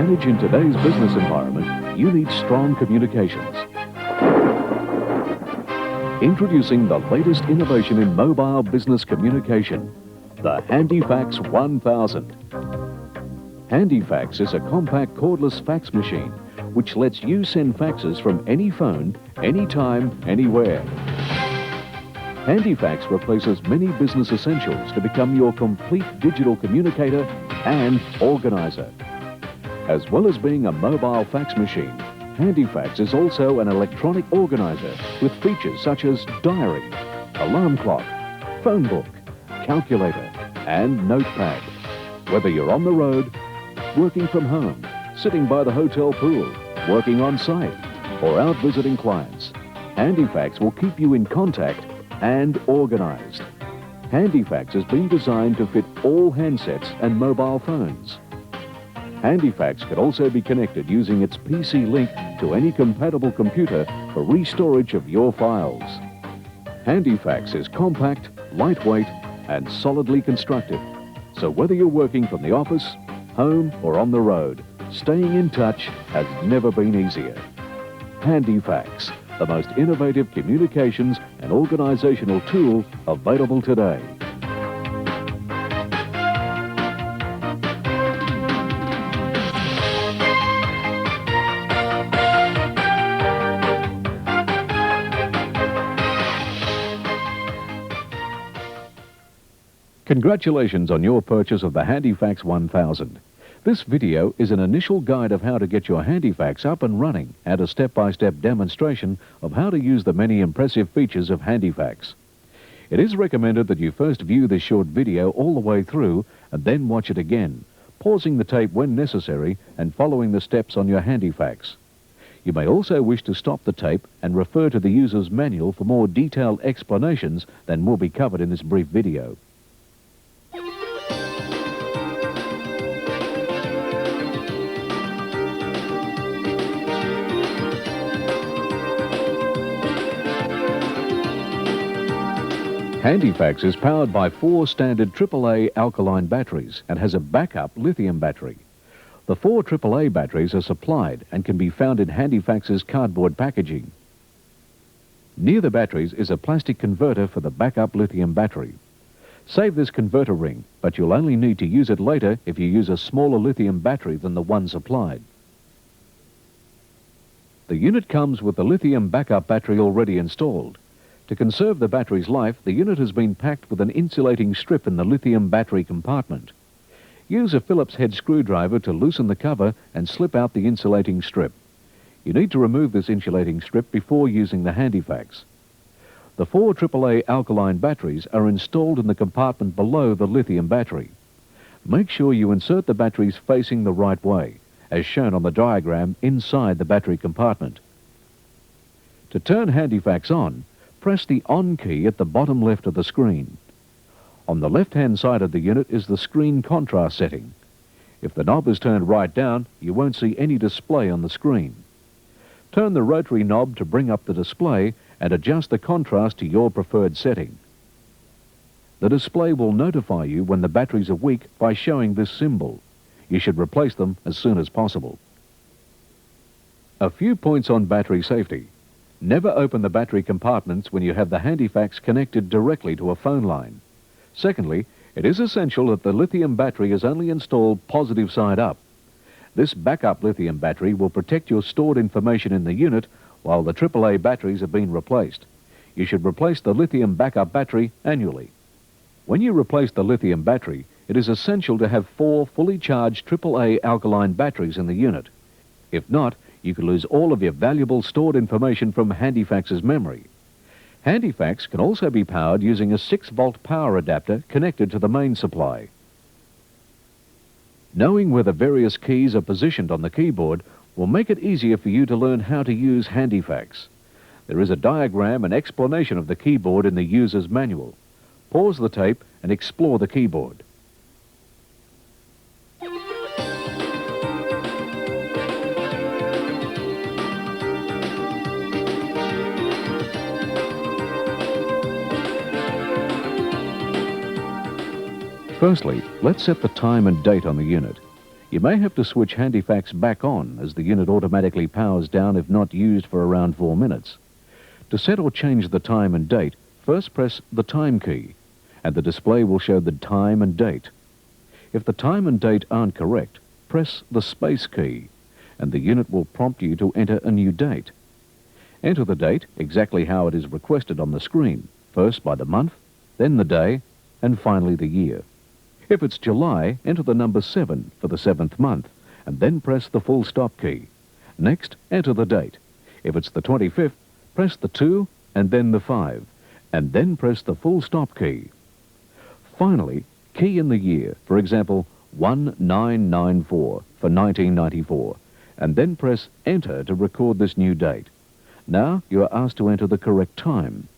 manage in today's business environment, you need strong communications. Introducing the latest innovation in mobile business communication, the Handifax 1000. Handifax is a compact cordless fax machine which lets you send faxes from any phone, anytime, anywhere. Handifax replaces many business essentials to become your complete digital communicator and organizer. As well as being a mobile fax machine, Handifax is also an electronic organizer with features such as diary, alarm clock, phone book, calculator, and notepad. Whether you're on the road, working from home, sitting by the hotel pool, working on site, or out visiting clients, Handifax will keep you in contact and organized. Handifax has been designed to fit all handsets and mobile phones. Handifax can also be connected using its PC link to any compatible computer for re-storage of your files. Handifax is compact, lightweight, and solidly constructed. So whether you're working from the office, home, or on the road, staying in touch has never been easier. Handifax, the most innovative communications and organizational tool available today. Congratulations on your purchase of the Handifax 1000. This video is an initial guide of how to get your Handifax up and running and a step-by-step demonstration of how to use the many impressive features of Handifax. It is recommended that you first view this short video all the way through and then watch it again, pausing the tape when necessary and following the steps on your Handifax. You may also wish to stop the tape and refer to the user's manual for more detailed explanations than will be covered in this brief video. Handifax is powered by 4 standard AAA alkaline batteries and has a backup lithium battery. The 4 AAA batteries are supplied and can be found in Handifax's cardboard packaging. Near the batteries is a plastic converter for the backup lithium battery. Save this converter ring, but you'll only need to use it later if you use a smaller lithium battery than the one supplied. The unit comes with the lithium backup battery already installed. To conserve the battery's life, the unit has been packed with an insulating strip in the lithium battery compartment. Use a Phillips head screwdriver to loosen the cover and slip out the insulating strip. You need to remove this insulating strip before using the Handifax. The 4 AAA alkaline batteries are installed in the compartment below the lithium battery. Make sure you insert the batteries facing the right way, as shown on the diagram inside the battery compartment. To turn Handifax on, press the on key at the bottom left of the screen. On the left-hand side of the unit is the screen contrast setting. If the knob is turned right down, you won't see any display on the screen. Turn the rotary knob to bring up the display and adjust the contrast to your preferred setting. The display will notify you when the batteries are weak by showing this symbol. You should replace them as soon as possible. A few points on battery safety. Never open the battery compartments when you have the Handifax connected directly to a phone line. Secondly, it is essential that the lithium battery is only installed positive side up. This backup lithium battery will protect your stored information in the unit while the AAA batteries are being replaced. You should replace the lithium backup battery annually. When you replace the lithium battery, it is essential to have 4 fully charged AAA alkaline batteries in the unit. If not, you could lose all of your valuable stored information from Handifax's memory. Handifax can also be powered using a 6-volt power adapter connected to the main supply. Knowing where the various keys are positioned on the keyboard will make it easier for you to learn how to use Handifax. There is a diagram and explanation of the keyboard in the user's manual. Pause the tape and explore the keyboard. Firstly, let's set the time and date on the unit. You may have to switch Handifax back on as the unit automatically powers down if not used for around 4 minutes. To set or change the time and date, first press the time key, and the display will show the time and date. If the time and date aren't correct, press the space key, and the unit will prompt you to enter a new date. Enter the date exactly how it is requested on the screen, first by the month, then the day, and finally the year. If it's July, enter the number 7 for the 7th month, and then press the full stop key. Next, enter the date. If it's the 25th, press the 2 and then the 5, and then press the full stop key. Finally, key in the year, for example, 1994 for 1994, and then press Enter to record this new date. Now you are asked to enter the correct time.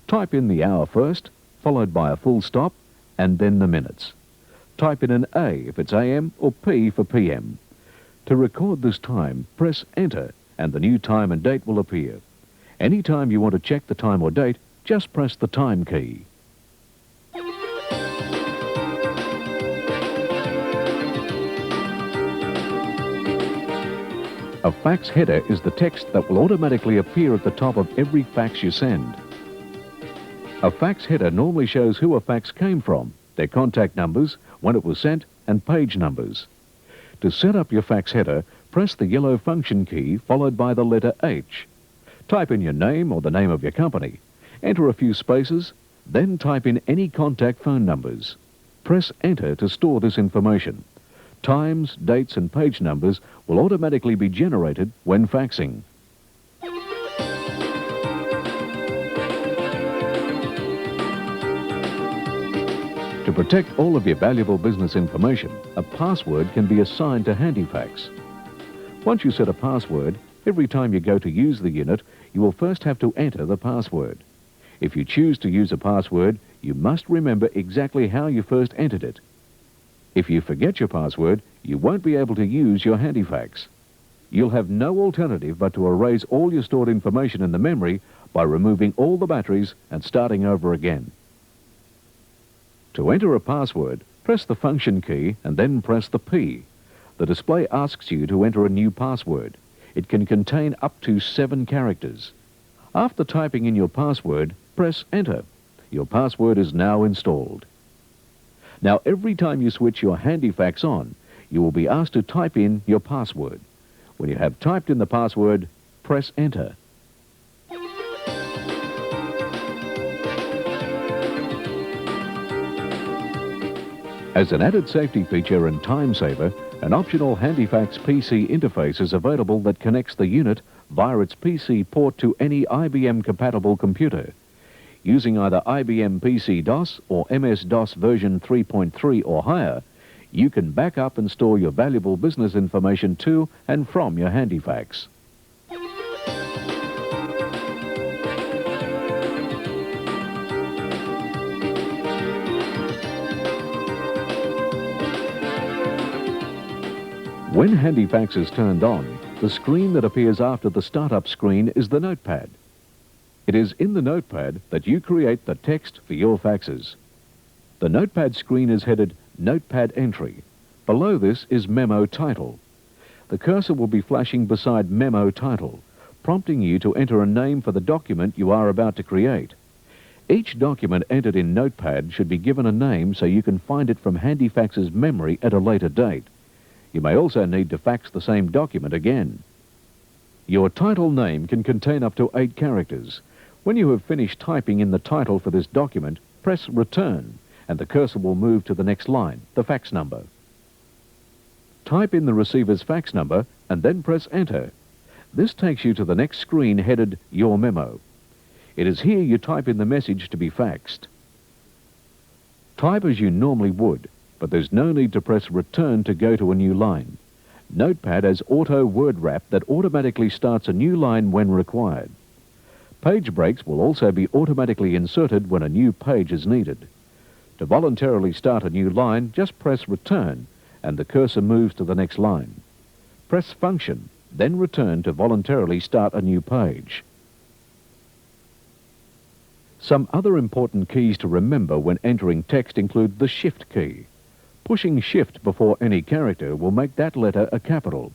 Type in the hour first, followed by a full stop, and then the minutes. Type in an A if it's AM or P for PM. To record this time, press Enter, and the new time and date will appear. Any time you want to check the time or date, just press the time key. A fax header is the text that will automatically appear at the top of every fax you send. A fax header normally shows who a fax came from, their contact numbers, when it was sent, and page numbers. To set up your fax header, press the yellow function key followed by the letter H. Type in your name or the name of your company. Enter a few spaces, then type in any contact phone numbers. Press Enter to store this information. Times, dates, and page numbers will automatically be generated when faxing. To protect all of your valuable business information, a password can be assigned to Handifax. Once you set a password, every time you go to use the unit, you will first have to enter the password. If you choose to use a password, you must remember exactly how you first entered it. If you forget your password, you won't be able to use your Handifax. You'll have no alternative but to erase all your stored information in the memory by removing all the batteries and starting over again. To enter a password, press the function key and then press the P. The display asks you to enter a new password. It can contain up to 7 characters. After typing in your password, press Enter. Your password is now installed. Now, every time you switch your Handifax on, you will be asked to type in your password. When you have typed in the password, press Enter. As an added safety feature and time saver, an optional Handifax PC interface is available that connects the unit via its PC port to any IBM-compatible computer. Using either IBM PC-DOS or MS-DOS version 3.3 or higher, you can back up and store your valuable business information to and from your Handifax. When Handifax is turned on, the screen that appears after the startup screen is the Notepad. It is in the Notepad that you create the text for your faxes. The Notepad screen is headed Notepad Entry. Below this is Memo Title. The cursor will be flashing beside Memo Title, prompting you to enter a name for the document you are about to create. Each document entered in Notepad should be given a name so you can find it from Handifax's memory at a later date. You may also need to fax the same document again. Your title name can contain up to 8 characters. When you have finished typing in the title for this document, press Return, and the cursor will move to the next line, the fax number. Type in the receiver's fax number and then press Enter. This takes you to the next screen headed Your Memo. It is here you type in the message to be faxed. Type as you normally would, but there's no need to press Return to go to a new line. Notepad has auto word wrap that automatically starts a new line when required. Page breaks will also be automatically inserted when a new page is needed. To voluntarily start a new line, just press Return, and the cursor moves to the next line. Press Function, then Return to voluntarily start a new page. Some other important keys to remember when entering text include the Shift key. Pushing Shift before any character will make that letter a capital.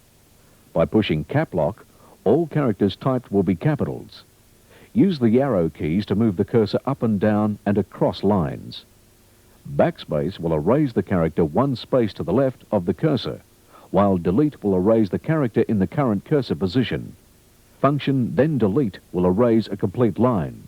By pushing Cap Lock, all characters typed will be capitals. Use the arrow keys to move the cursor up and down and across lines. Backspace will erase the character one space to the left of the cursor, while Delete will erase the character in the current cursor position. Function then Delete will erase a complete line.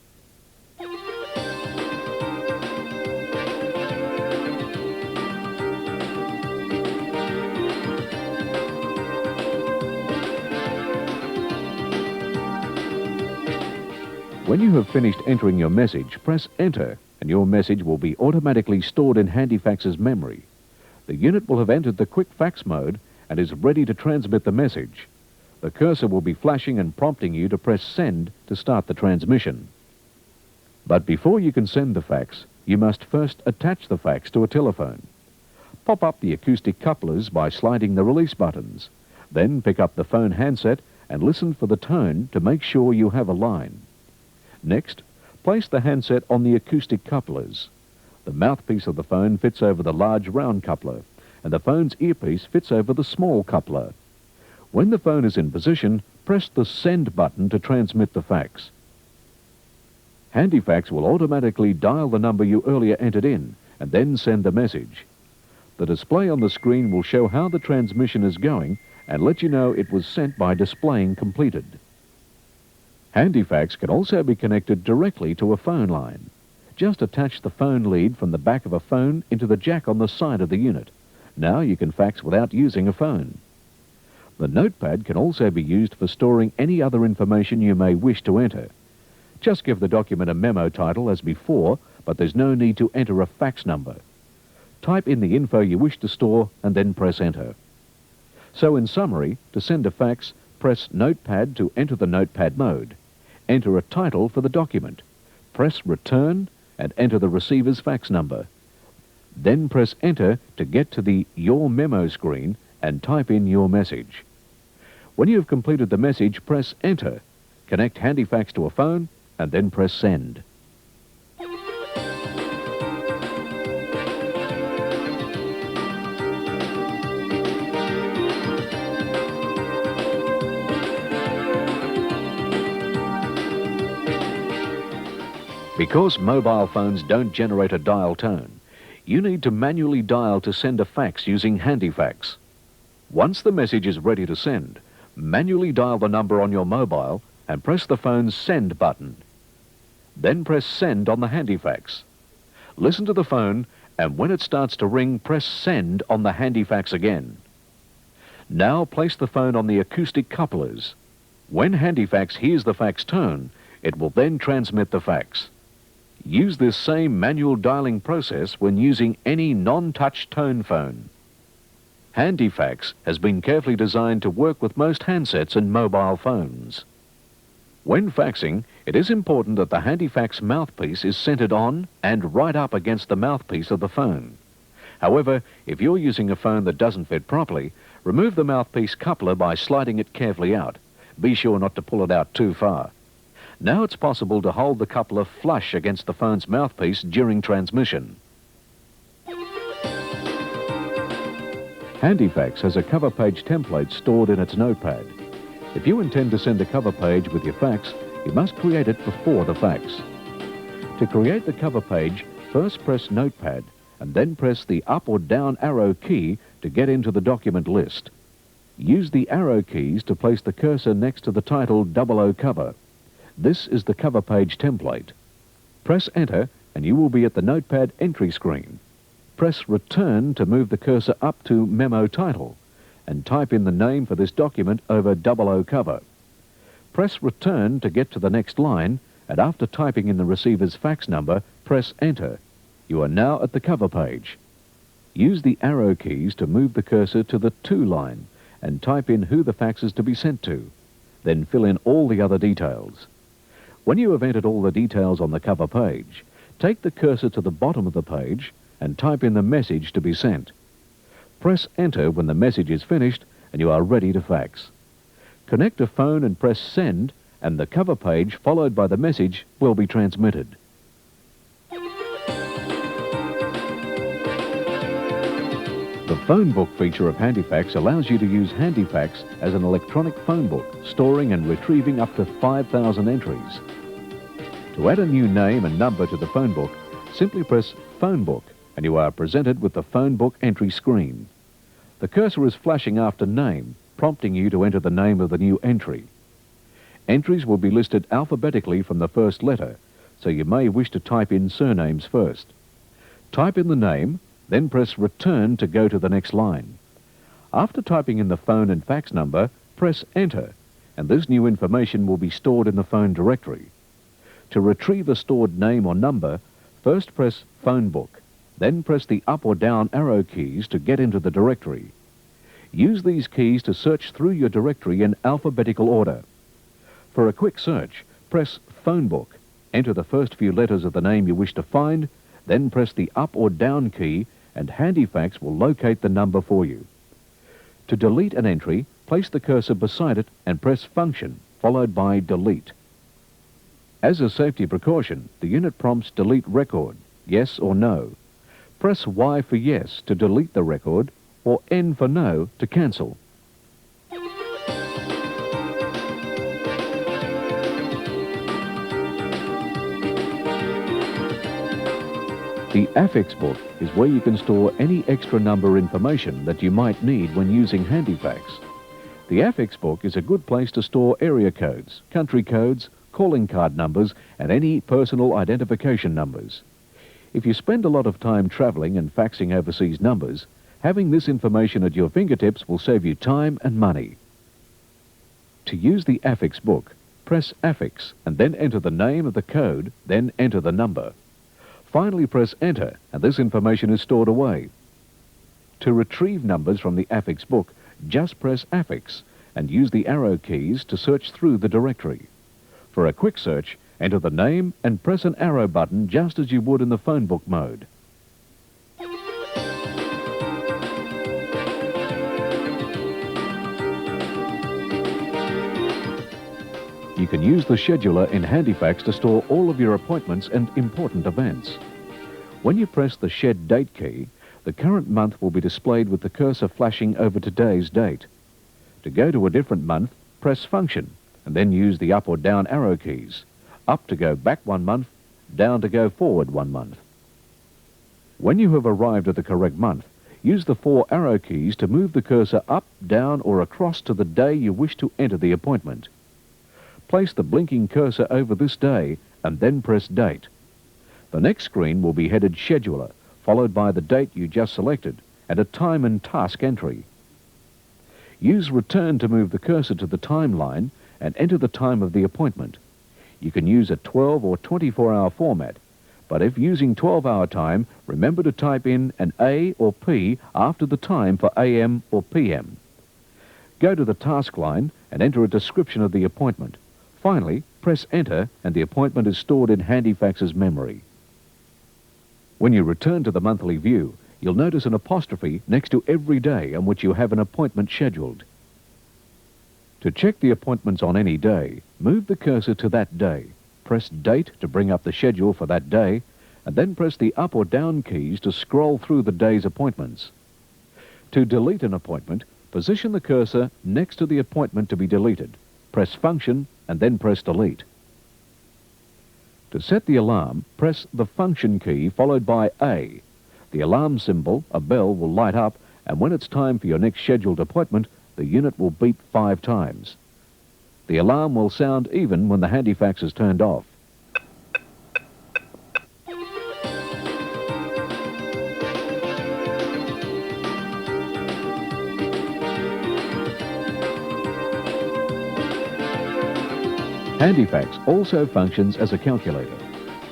When you have finished entering your message, press Enter, and your message will be automatically stored in Handifax's memory. The unit will have entered the quick fax mode and is ready to transmit the message. The cursor will be flashing and prompting you to press Send to start the transmission. But before you can send the fax, you must first attach the fax to a telephone. Pop up the acoustic couplers by sliding the release buttons. Then pick up the phone handset and listen for the tone to make sure you have a line. Next, place the handset on the acoustic couplers. The mouthpiece of the phone fits over the large round coupler, and the phone's earpiece fits over the small coupler. When the phone is in position, press the Send button to transmit the fax. Handifax will automatically dial the number you earlier entered in, and then send the message. The display on the screen will show how the transmission is going and let you know it was sent by displaying completed. Handifax can also be connected directly to a phone line. Just attach the phone lead from the back of a phone into the jack on the side of the unit. Now you can fax without using a phone. The Notepad can also be used for storing any other information you may wish to enter. Just give the document a memo title as before, but there's no need to enter a fax number. Type in the info you wish to store and then press Enter. So in summary, to send a fax, press Notepad to enter the Notepad mode. Enter a title for the document. Press Return and enter the receiver's fax number. Then press Enter to get to the Your Memo screen and type in your message. When you have completed the message, press Enter. Connect Handifax to a phone and then press Send. Because mobile phones don't generate a dial tone, you need to manually dial to send a fax using Handifax. Once the message is ready to send, manually dial the number on your mobile and press the phone's Send button. Then press Send on the Handifax. Listen to the phone, and when it starts to ring, press Send on the Handifax again. Now place the phone on the acoustic couplers. When Handifax hears the fax tone, it will then transmit the fax. Use this same manual dialing process when using any non-touch tone phone. Handifax has been carefully designed to work with most handsets and mobile phones. When faxing, it is important that the Handifax mouthpiece is centered on and right up against the mouthpiece of the phone. However, if you're using a phone that doesn't fit properly, remove the mouthpiece coupler by sliding it carefully out. Be sure not to pull it out too far. Now it's possible to hold the coupler flush against the phone's mouthpiece during transmission. Handifax has a cover page template stored in its Notepad. If you intend to send a cover page with your fax, you must create it before the fax. To create the cover page, first press Notepad and then press the up or down arrow key to get into the document list. Use the arrow keys to place the cursor next to the title 00 cover. This is the cover page template. Press Enter and you will be at the Notepad entry screen. Press Return to move the cursor up to Memo Title and type in the name for this document over 00 cover. Press Return to get to the next line, and after typing in the receiver's fax number, press Enter. You are now at the cover page. Use the arrow keys to move the cursor to the To line and type in who the fax is to be sent to. Then fill in all the other details. When you have entered all the details on the cover page, take the cursor to the bottom of the page and type in the message to be sent. Press Enter when the message is finished and you are ready to fax. Connect a phone and press Send, and the cover page followed by the message will be transmitted. The Phonebook feature of Handifax allows you to use Handifax as an electronic phone book, storing and retrieving up to 5,000 entries. To add a new name and number to the phone book, simply press Phonebook and you are presented with the Phonebook entry screen. The cursor is flashing after name, prompting you to enter the name of the new entry. Entries will be listed alphabetically from the first letter, so you may wish to type in surnames first. Type in the name, then press Return to go to the next line. After typing in the phone and fax number, press Enter, and this new information will be stored in the phone directory. To retrieve a stored name or number, first press Phonebook, then press the up or down arrow keys to get into the directory. Use these keys to search through your directory in alphabetical order. For a quick search, press Phonebook, enter the first few letters of the name you wish to find, then press the up or down key and Handifax will locate the number for you. To delete an entry, place the cursor beside it and press Function, followed by Delete. As a safety precaution, the unit prompts Delete Record, yes or no. Press Y for yes to delete the record, or N for no to cancel. The Affix Book is where you can store any extra number information that you might need when using Handifax. The Affix Book is a good place to store area codes, country codes, calling card numbers and any personal identification numbers. If you spend a lot of time travelling and faxing overseas numbers, having this information at your fingertips will save you time and money. To use the Affix Book, press Affix and then enter the name of the code, then enter the number. Finally press Enter and this information is stored away. To retrieve numbers from the Affix Book, just press Affix and use the arrow keys to search through the directory. For a quick search, enter the name and press an arrow button just as you would in the phone book mode. You can use the scheduler in Handifax to store all of your appointments and important events. When you press the Shed Date key, the current month will be displayed with the cursor flashing over today's date. To go to a different month, press Function and then use the up or down arrow keys. Up to go back 1 month, down to go forward 1 month. When you have arrived at the correct month, use the 4 arrow keys to move the cursor up, down or across to the day you wish to enter the appointment. Place the blinking cursor over this day and then press Date. The next screen will be headed Scheduler, followed by the date you just selected and a time and task entry. Use Return to move the cursor to the timeline and enter the time of the appointment. You can use a 12 or 24-hour format, but if using 12-hour time, remember to type in an A or P after the time for AM or PM. Go to the task line and enter a description of the appointment. Finally, press Enter and the appointment is stored in Handifax's memory. When you return to the monthly view, you'll notice an apostrophe next to every day on which you have an appointment scheduled. To check the appointments on any day, move the cursor to that day, press Date to bring up the schedule for that day, and then press the up or down keys to scroll through the day's appointments. To delete an appointment, position the cursor next to the appointment to be deleted. Press Function and then press Delete. To set the alarm, press the Function key followed by A. The alarm symbol, a bell, will light up, and when it's time for your next scheduled appointment, the unit will beep 5 times. The alarm will sound even when the Handifax is turned off. Handifax also functions as a calculator.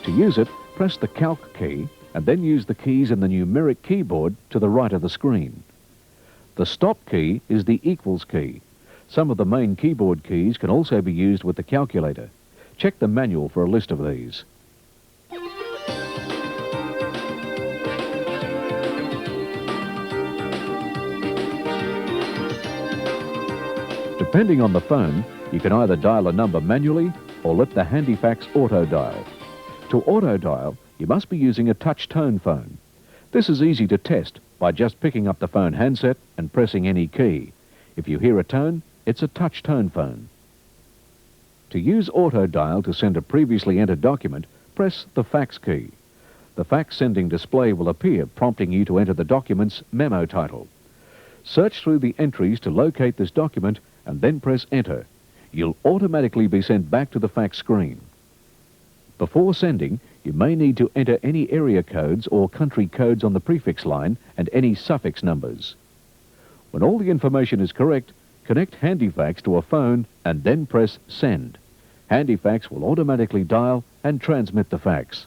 To use it, press the Calc key and then use the keys in the numeric keyboard to the right of the screen. The Stop key is the equals key. Some of the main keyboard keys can also be used with the calculator. Check the manual for a list of these. Depending on the phone, you can either dial a number manually or let the Handifax auto-dial. To auto-dial, you must be using a touch-tone phone. This is easy to test. by just picking up the phone handset and pressing any key. If you hear a tone, it's a touch tone phone. To use auto dial to send a previously entered document, press the fax key. The fax sending display will appear, prompting you to enter the document's memo title. Search through the entries to locate this document and then press enter. You'll automatically be sent back to the fax screen. Before sending, you may need to enter any area codes or country codes on the prefix line and any suffix numbers. When all the information is correct, connect Handifax to a phone and then press send. Handifax will automatically dial and transmit the fax.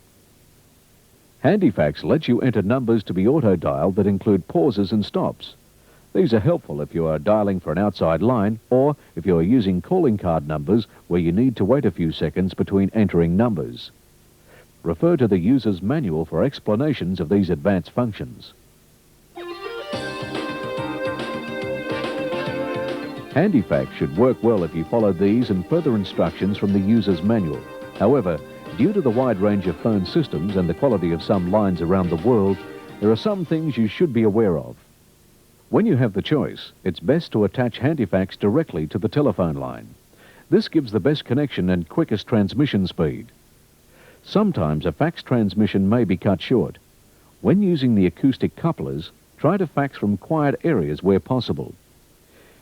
Handifax lets you enter numbers to be auto-dialed that include pauses and stops. These are helpful if you are dialing for an outside line or if you are using calling card numbers where you need to wait a few seconds between entering numbers. Refer to the user's manual for explanations of these advanced functions. Handifax should work well if you follow these and further instructions from the user's manual. However, due to the wide range of phone systems and the quality of some lines around the world, there are some things you should be aware of. When you have the choice, it's best to attach Handifax directly to the telephone line. This gives the best connection and quickest transmission speed. Sometimes a fax transmission may be cut short. When using the acoustic couplers, try to fax from quiet areas where possible.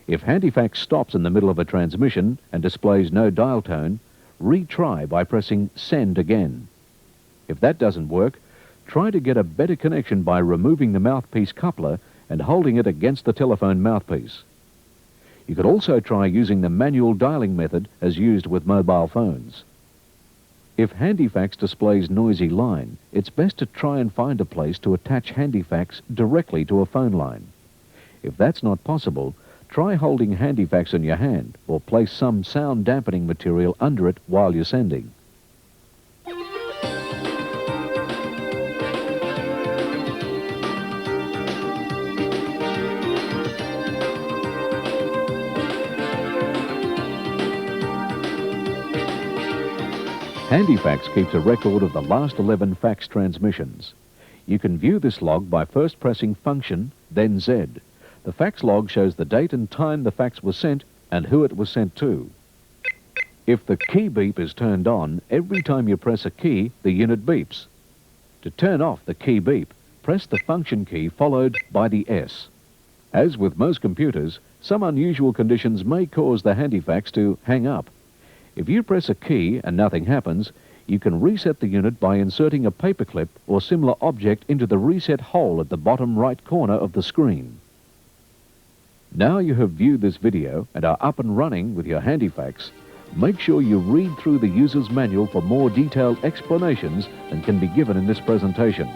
If Handifax stops in the middle of a transmission and displays no dial tone, retry by pressing send again. If that doesn't work, try to get a better connection by removing the mouthpiece coupler and holding it against the telephone mouthpiece. You could also try using the manual dialing method as used with mobile phones. If Handifax displays noisy line, it's best to try and find a place to attach Handifax directly to a phone line. If that's not possible, try holding Handifax in your hand or place some sound dampening material under it while you're sending. Handifax keeps a record of the last 11 fax transmissions. You can view this log by first pressing Function, then Z. The fax log shows the date and time the fax was sent and who it was sent to. If the key beep is turned on, every time you press a key, the unit beeps. To turn off the key beep, press the Function key followed by the S. As with most computers, some unusual conditions may cause the Handifax to hang up. If you press a key and nothing happens, you can reset the unit by inserting a paperclip or similar object into the reset hole at the bottom right corner of the screen. Now you have viewed this video and are up and running with your Handifax, make sure you read through the user's manual for more detailed explanations than can be given in this presentation.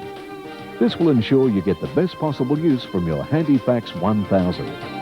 This will ensure you get the best possible use from your Handifax 1000.